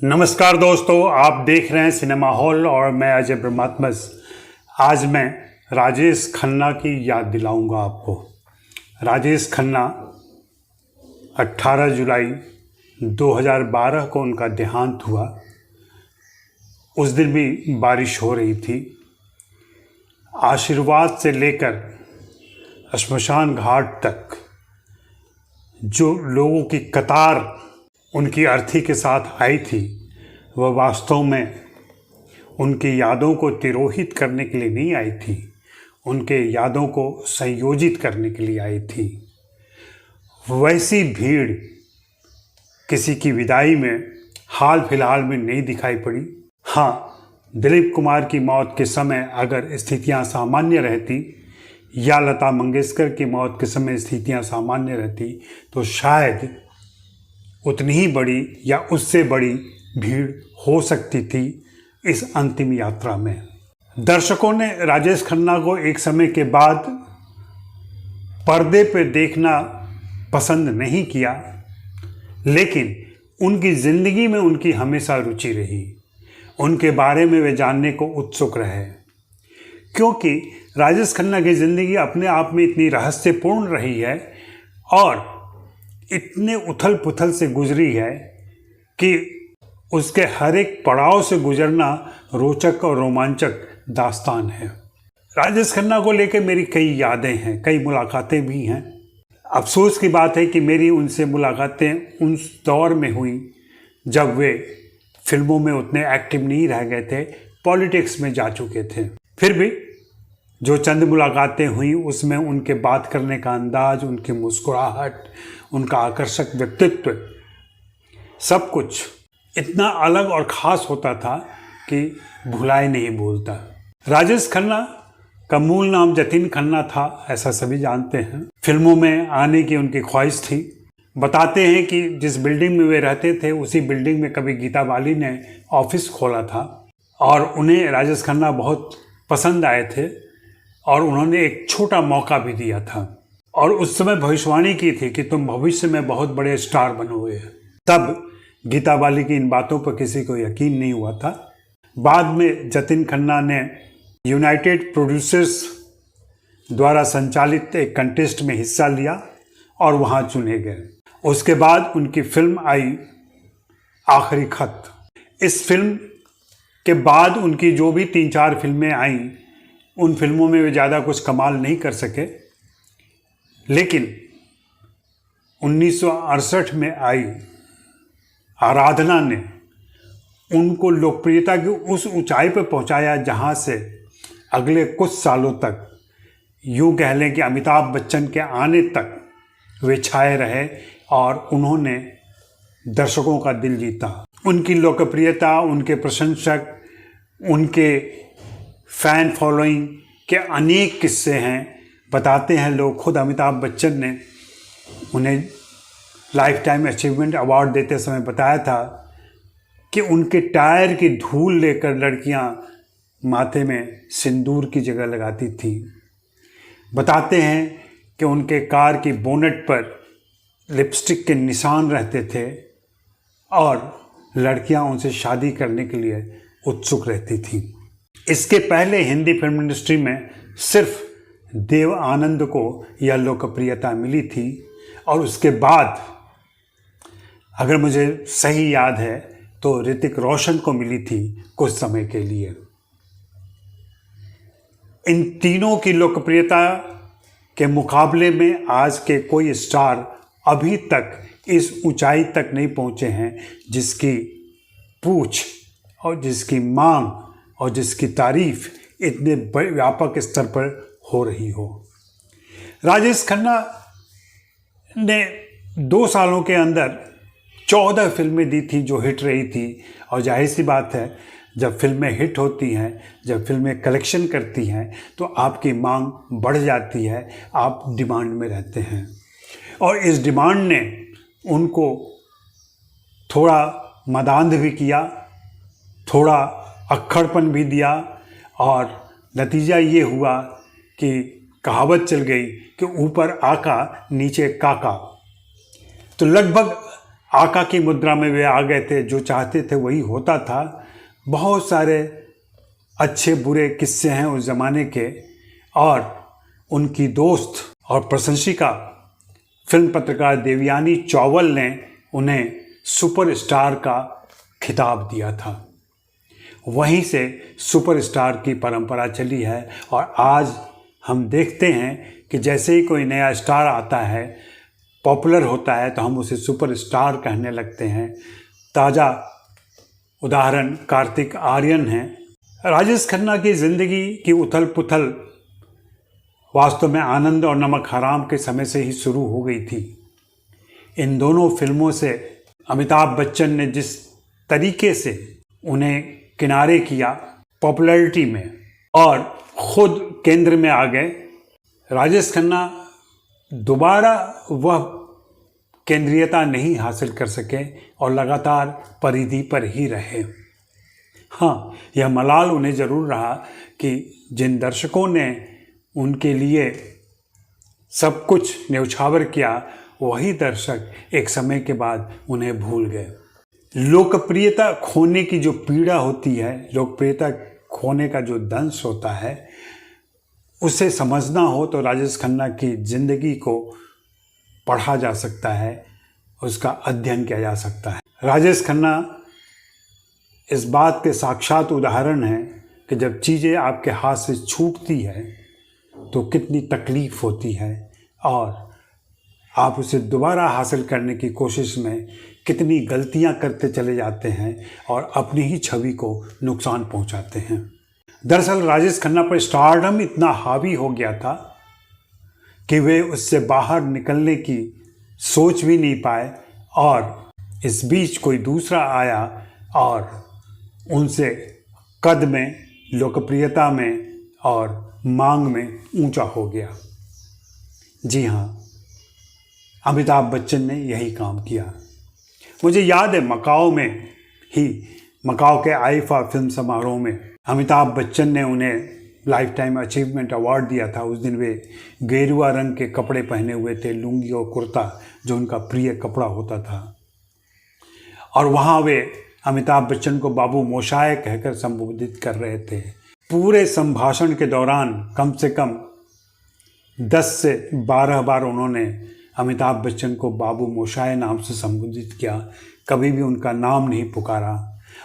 नमस्कार दोस्तों, आप देख रहे हैं सिनेमा हॉल और मैं अजय ब्रह्मात्मस। आज मैं राजेश खन्ना की याद दिलाऊंगा आपको। राजेश खन्ना 18 जुलाई 2012 को उनका देहांत हुआ। उस दिन भी बारिश हो रही थी। आशीर्वाद से लेकर श्मशान घाट तक जो लोगों की कतार उनकी अर्थी के साथ आई थी, वह वास्तव में उनकी यादों को तिरोहित करने के लिए नहीं आई थी, उनके यादों को संयोजित करने के लिए आई थी। वैसी भीड़ किसी की विदाई में हाल फिलहाल में नहीं दिखाई पड़ी। हाँ, दिलीप कुमार की मौत के समय अगर स्थितियां सामान्य रहती या लता मंगेशकर की मौत के समय स्थितियां सामान्य रहती तो शायद उतनी ही बड़ी या उससे बड़ी भीड़ हो सकती थी इस अंतिम यात्रा में। दर्शकों ने राजेश खन्ना को एक समय के बाद पर्दे पर देखना पसंद नहीं किया, लेकिन उनकी ज़िंदगी में उनकी हमेशा रुचि रही। उनके बारे में वे जानने को उत्सुक रहे, क्योंकि राजेश खन्ना की ज़िंदगी अपने आप में इतनी रहस्यपूर्ण रही है और इतने उथल पुथल से गुजरी है कि उसके हर एक पड़ाव से गुजरना रोचक और रोमांचक दास्तान है। राजेश खन्ना को लेकर मेरी कई यादें हैं, कई मुलाकातें भी हैं। अफसोस की बात है कि मेरी उनसे मुलाकातें उस दौर में हुई जब वे फिल्मों में उतने एक्टिव नहीं रह गए थे, पॉलिटिक्स में जा चुके थे। फिर भी जो चंद मुलाकातें हुई उसमें उनके बात करने का अंदाज, उनकी मुस्कुराहट, उनका आकर्षक व्यक्तित्व, सब कुछ इतना अलग और ख़ास होता था कि भुलाए नहीं भूलता। राजेश खन्ना का मूल नाम जतिन खन्ना था, ऐसा सभी जानते हैं। फिल्मों में आने की उनकी ख्वाहिश थी। बताते हैं कि जिस बिल्डिंग में वे रहते थे उसी बिल्डिंग में कभी गीता बाली ने ऑफिस खोला था और उन्हें राजेश खन्ना बहुत पसंद आए थे और उन्होंने एक छोटा मौका भी दिया था और उस समय भविष्यवाणी की थी कि तुम भविष्य में बहुत बड़े स्टार बनोगे। तब गीता बाली की इन बातों पर किसी को यकीन नहीं हुआ था। बाद में जतिन खन्ना ने यूनाइटेड प्रोड्यूसर्स द्वारा संचालित एक कंटेस्ट में हिस्सा लिया और वहां चुने गए। उसके बाद उनकी फिल्म आई आखिरी खत। इस फिल्म के बाद उनकी जो भी 3-4 फिल्में आईं, उन फिल्मों में वे ज़्यादा कुछ कमाल नहीं कर सके, लेकिन 1968 में आई आराधना ने उनको लोकप्रियता की उस ऊंचाई पर पहुंचाया जहां से अगले कुछ सालों तक, यूँ कह लें कि अमिताभ बच्चन के आने तक वे छाए रहे और उन्होंने दर्शकों का दिल जीता। उनकी लोकप्रियता, उनके प्रशंसक, उनके फ़ैन फॉलोइंग के अनेक किस्से हैं। बताते हैं लोग, खुद अमिताभ बच्चन ने उन्हें लाइफ टाइम अचीवमेंट अवार्ड देते समय बताया था कि उनके टायर की धूल लेकर लड़कियां माथे में सिंदूर की जगह लगाती थी। बताते हैं कि उनके कार की बोनेट पर लिपस्टिक के निशान रहते थे और लड़कियां उनसे शादी करने के लिए उत्सुक रहती थी। इसके पहले हिंदी फिल्म इंडस्ट्री में सिर्फ देव आनंद को यह लोकप्रियता मिली थी और उसके बाद, अगर मुझे सही याद है, तो ऋतिक रोशन को मिली थी कुछ समय के लिए। इन तीनों की लोकप्रियता के मुकाबले में आज के कोई स्टार अभी तक इस ऊंचाई तक नहीं पहुंचे हैं जिसकी पूछ और जिसकी मांग और जिसकी तारीफ इतने व्यापक स्तर पर हो रही हो। राजेश खन्ना ने 2 सालों के अंदर 14 फिल्में दी थी जो हिट रही थी, और जाहिर सी बात है जब फिल्में हिट होती हैं, जब फिल्में कलेक्शन करती हैं तो आपकी मांग बढ़ जाती है, आप डिमांड में रहते हैं। और इस डिमांड ने उनको थोड़ा मदांध भी किया, थोड़ा अक्खड़पन भी दिया और नतीजा ये हुआ कि कहावत चल गई कि ऊपर आका नीचे काका। तो लगभग आका की मुद्रा में वे आ गए थे, जो चाहते थे वही होता था। बहुत सारे अच्छे बुरे किस्से हैं उस ज़माने के, और उनकी दोस्त और प्रशंसिका फिल्म पत्रकार देवयानी चौवल ने उन्हें सुपरस्टार का खिताब दिया था। वहीं से सुपरस्टार की परंपरा चली है, और आज हम देखते हैं कि जैसे ही कोई नया स्टार आता है, पॉपुलर होता है, तो हम उसे सुपरस्टार कहने लगते हैं। ताज़ा उदाहरण कार्तिक आर्यन हैं। राजेश खन्ना की ज़िंदगी की उथल पुथल वास्तव में आनंद और नमक हराम के समय से ही शुरू हो गई थी। इन दोनों फिल्मों से अमिताभ बच्चन ने जिस तरीके से उन्हें किनारे किया पॉपुलैरिटी में और ख़ुद केंद्र में आ गए, राजेश खन्ना दोबारा वह केंद्रीयता नहीं हासिल कर सके और लगातार परिधि पर ही रहे। हाँ, यह मलाल उन्हें ज़रूर रहा कि जिन दर्शकों ने उनके लिए सब कुछ न्यौछावर किया, वही दर्शक एक समय के बाद उन्हें भूल गए। लोकप्रियता खोने की जो पीड़ा होती है, लोकप्रियता खोने का जो दंश होता है, उसे समझना हो तो राजेश खन्ना की ज़िंदगी को पढ़ा जा सकता है, उसका अध्ययन किया जा सकता है। राजेश खन्ना इस बात के साक्षात उदाहरण हैं कि जब चीज़ें आपके हाथ से छूटती है तो कितनी तकलीफ़ होती है, और आप उसे दोबारा हासिल करने की कोशिश में कितनी गलतियां करते चले जाते हैं और अपनी ही छवि को नुकसान पहुंचाते हैं। दरअसल राजेश खन्ना पर स्टारडम इतना हावी हो गया था कि वे उससे बाहर निकलने की सोच भी नहीं पाए, और इस बीच कोई दूसरा आया और उनसे कद में, लोकप्रियता में और मांग में ऊंचा हो गया। जी हाँ, अमिताभ बच्चन ने यही काम किया। मुझे याद है मकाओ के आईफा फिल्म समारोह में अमिताभ बच्चन ने उन्हें लाइफ टाइम अचीवमेंट अवार्ड दिया था। उस दिन वे गेरुआ रंग के कपड़े पहने हुए थे, लुंगी और कुर्ता, जो उनका प्रिय कपड़ा होता था, और वहाँ वे अमिताभ बच्चन को बाबू मोशाय कहकर संबोधित कर रहे थे। पूरे संभाषण के दौरान कम से कम 10 से 12 बार उन्होंने अमिताभ बच्चन को बाबू मोशाय नाम से संबोधित किया, कभी भी उनका नाम नहीं पुकारा,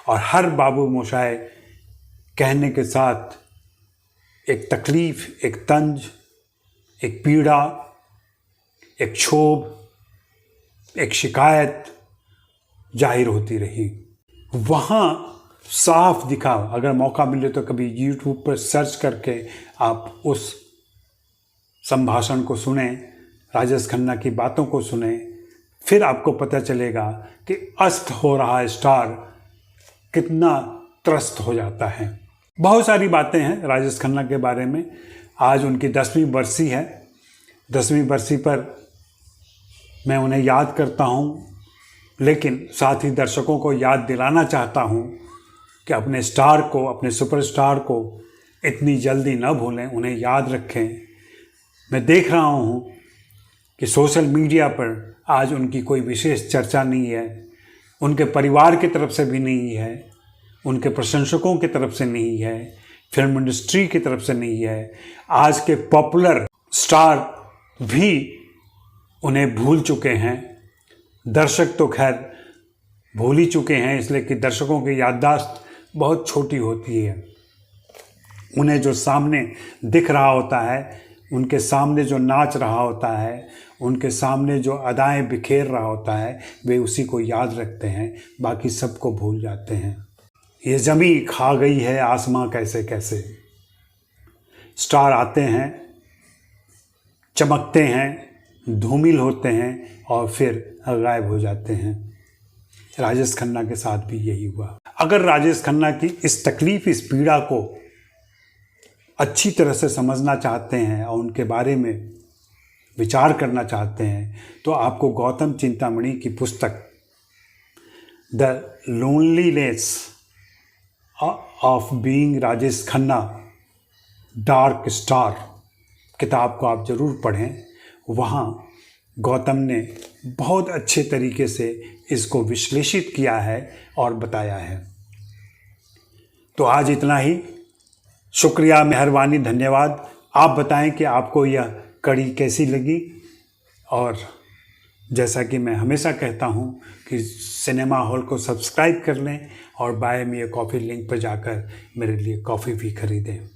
और हर बाबू मोशाय कहने के साथ एक तकलीफ़, एक तंज, एक पीड़ा, एक क्षोभ, एक शिकायत जाहिर होती रही। वहाँ साफ दिखा, अगर मौका मिले तो कभी YouTube पर सर्च करके आप उस संभाषण को सुने, राजेश खन्ना की बातों को सुने, फिर आपको पता चलेगा कि अस्त हो रहा स्टार कितना त्रस्त हो जाता है। बहुत सारी बातें हैं राजेश खन्ना के बारे में। आज उनकी 10वीं बरसी है। 10वीं बरसी पर मैं उन्हें याद करता हूँ, लेकिन साथ ही दर्शकों को याद दिलाना चाहता हूँ कि अपने स्टार को, अपने सुपरस्टार को इतनी जल्दी न भूलें, उन्हें याद रखें। मैं देख रहा हूँ कि सोशल मीडिया पर आज उनकी कोई विशेष चर्चा नहीं है, उनके परिवार की तरफ से भी नहीं है, उनके प्रशंसकों की तरफ से नहीं है, फिल्म इंडस्ट्री की तरफ से नहीं है। आज के पॉपुलर स्टार भी उन्हें भूल चुके हैं। दर्शक तो खैर भूल ही चुके हैं, इसलिए कि दर्शकों की याददाश्त बहुत छोटी होती है। उन्हें जो सामने दिख रहा होता है, उनके सामने जो नाच रहा होता है, उनके सामने जो अदाएं बिखेर रहा होता है, वे उसी को याद रखते हैं, बाकी सबको भूल जाते हैं। ये ज़मीं खा गई है आसमां कैसे कैसे। स्टार आते हैं, चमकते हैं, धूमिल होते हैं और फिर गायब हो जाते हैं। राजेश खन्ना के साथ भी यही हुआ। अगर राजेश खन्ना की इस तकलीफ, इस पीड़ा को अच्छी तरह से समझना चाहते हैं और उनके बारे में विचार करना चाहते हैं, तो आपको गौतम चिंतामणि की पुस्तक the loneliness of being Rajesh Khanna dark star किताब को आप ज़रूर पढ़ें। वहाँ गौतम ने बहुत अच्छे तरीके से इसको विश्लेषित किया है और बताया है। तो आज इतना ही। शुक्रिया, मेहरबानी, धन्यवाद। आप बताएं कि आपको यह कड़ी कैसी लगी। और जैसा कि मैं हमेशा कहता हूं कि सिनेमा हॉल को सब्सक्राइब कर लें और buy me a coffee link पर जाकर मेरे लिए कॉफ़ी भी खरीदें।